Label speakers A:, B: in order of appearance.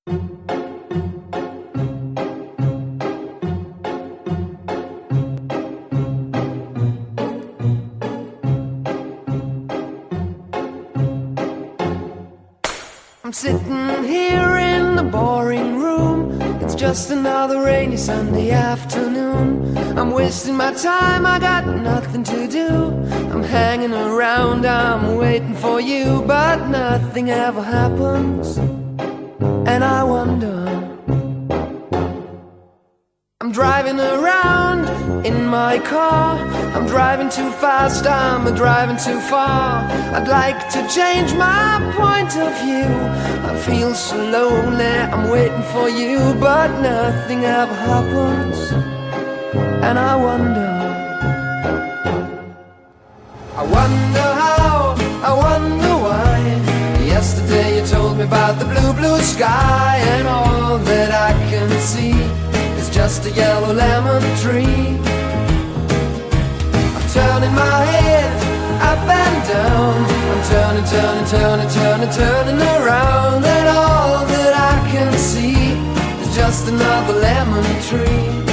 A: I'm sitting here in the boring room. It's just another rainy Sunday afternoon. I'm wasting my time, I got nothing to do. I'm hanging around, I'm waiting for you, but nothing ever happens. And I wonder, I'm driving around in my car. I'm driving too fast, I'm driving too far. I'd like to change my point of view. I feel so lonely, I'm waiting for you, but nothing ever happens. And I wonder how, I wonder why. Yesterday you told me about the blue, blue sky, and all that I can see is just a yellow lemon tree. I'm turning my head up and down. I'm turning, turning, turning, turning, turning around, and all that I can see is just another lemon tree.